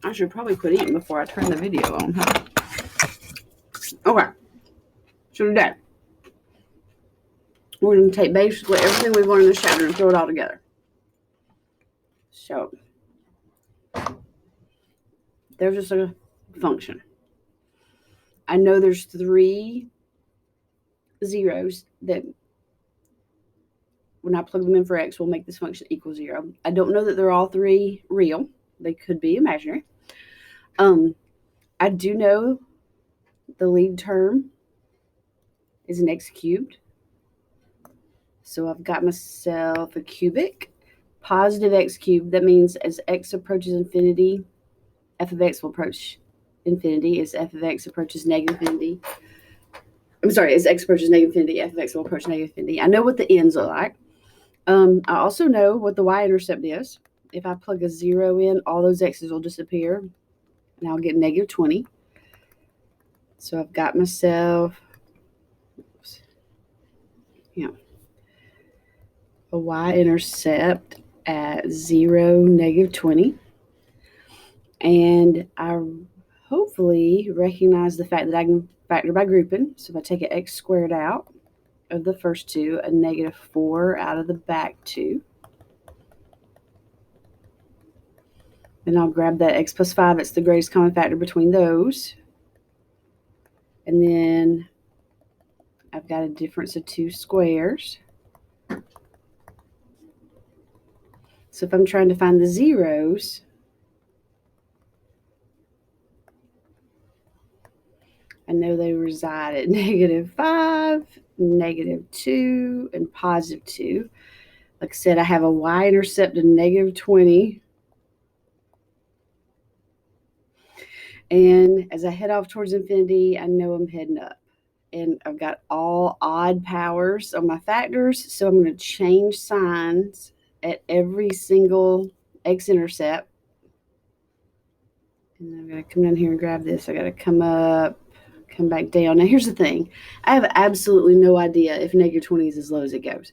I should probably quit eating before I turn the video on, huh? Okay. So today, we're going to take basically everything we've learned in this chapter and throw it all together. So, there's just a function. I know there's 3 zeros that when I plug them in for x will make this function equal 0. I don't know that they're all 3 real. They could be imaginary. I do know the lead term is an x cubed. So I've got myself a cubic. Positive x cubed, that means as x approaches infinity, f of x will approach infinity. As f of x approaches negative infinity, as x approaches negative infinity, f of x will approach negative infinity. I know what the ends are like. I also know what the y-intercept is. If I plug a 0 in, all those x's will disappear, and I'll get negative 20. So I've got myself, a y-intercept at 0, negative 20. And I hopefully recognize the fact that I can factor by grouping. So if I take an x squared out of the first 2, a negative 4 out of the back 2, then I'll grab that x plus 5. It's the greatest common factor between those. And then I've got a difference of 2 squares. So if I'm trying to find the zeros, I know they reside at negative 5, negative 2, and positive 2. Like I said, I have a y-intercept of negative 20. And as I head off towards infinity, I know I'm heading up. And I've got all odd powers on my factors, so I'm going to change signs at every single x-intercept. And I'm going to come down here and grab this. I got to come up, come back down. Now, here's the thing. I have absolutely no idea if negative 20 is as low as it goes.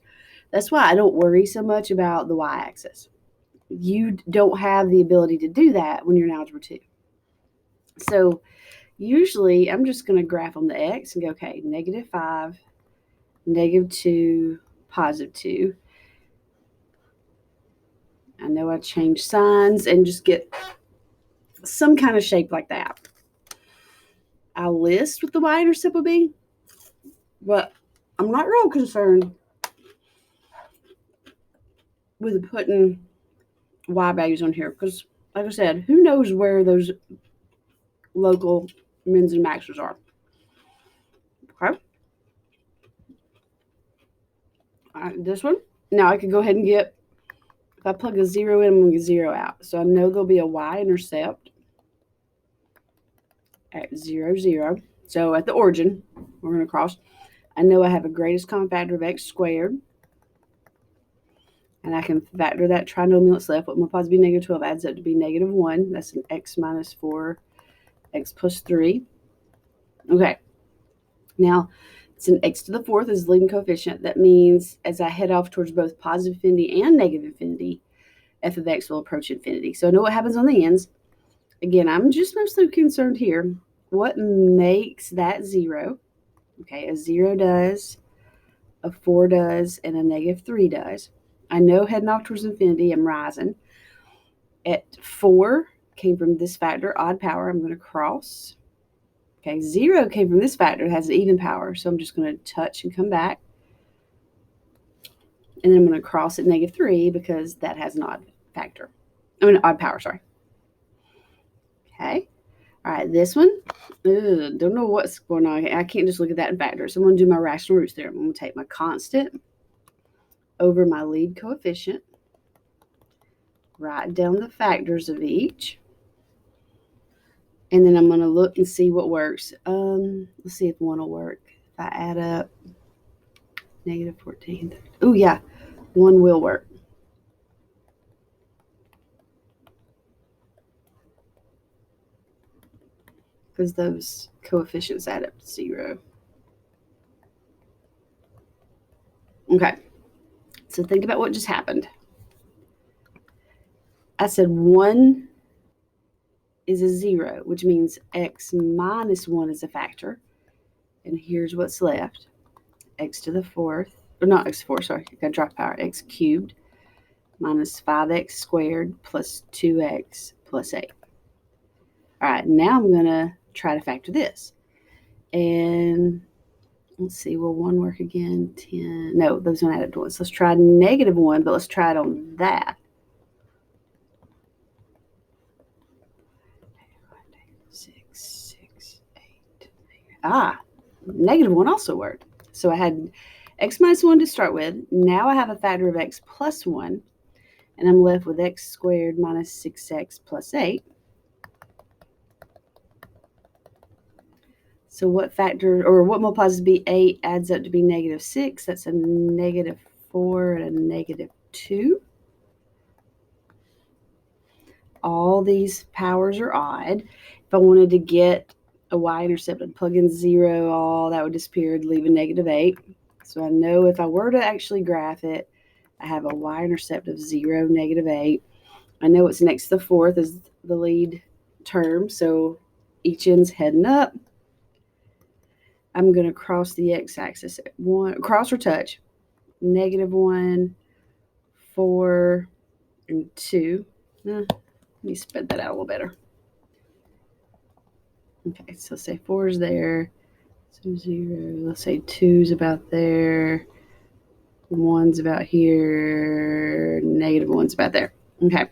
That's why I don't worry so much about the y-axis. You don't have the ability to do that when you're in Algebra 2. So usually I'm just going to graph on the x and go, okay, negative 5, negative 2, positive 2. I know I change signs and just get some kind of shape like that. I'll list what the y-intercept will be, but I'm not real concerned with putting y values on here because, like I said, who knows where those local mins and maxes are. Okay. All right, this one. Now I could go ahead and get, if I plug a 0 in, I'm going to get 0 out. So I know there'll be a y-intercept at 0, 0. So at the origin, we're going to cross. I know I have a greatest common factor of x squared. And I can factor that trinomial that's left. What my positive be negative 12 adds up to be negative 1. That's an x minus 4, x plus 3. Okay. Now, it's an x to the 4th is the leading coefficient. That means as I head off towards both positive infinity and negative infinity, f of x will approach infinity. So I know what happens on the ends. Again, I'm just mostly concerned here. What makes that 0? Okay, a 0 does, a 4 does, and a negative 3 does. I know heading off towards infinity, I'm rising. At 4 came from this factor, odd power. I'm going to cross. Okay, 0 came from this factor. It has an even power, so I'm just going to touch and come back. And then I'm going to cross at negative 3 because that has an odd factor. Odd power, sorry. Okay. All right, this one, don't know what's going on. I can't just look at that in factors. I'm going to do my rational roots there. I'm going to take my constant over my lead coefficient, write down the factors of each, and then I'm going to look and see what works. Let's see if one will work. If I add up negative 14. Oh, yeah, one will work. Because those coefficients add up to 0. Okay, so think about what just happened. I said 1 is a 0, which means x minus 1 is a factor. And here's what's left. X to the fourth, or not x to the fourth, sorry, I got to drop power. X cubed minus 5x squared plus 2x plus 8. All right, now I'm going to try to factor this. And let's see, will 1 work again? 10. No, those don't add up to 1. So let's try -1, but let's try it on that. -1 also worked. So I had x minus 1 to start with. Now I have a factor of x plus 1, and I'm left with x squared minus 6x plus 8. So what factor, or what multiplies to be 8 adds up to be -6? That's a -4 and a -2. All these powers are odd. If I wanted to get a y-intercept, I'd plug in 0, all that would disappear, I'd leave a -8. So I know if I were to actually graph it, I have a y-intercept of 0, -8. I know it's next to the fourth is the lead term, so each end's heading up. I'm going to cross the x-axis. Cross or touch. -1, 4, and 2. Let me spread that out a little better. Okay, so say 4 is there. So 0. Let's say 2's about there. 1's about here. -1's about there. Okay.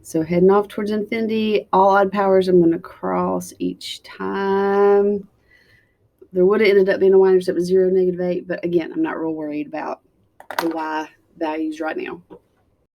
So heading off towards infinity. All odd powers I'm going to cross each time. There would have ended up being a y-intercept of 0, -8, but again, I'm not real worried about the y values right now.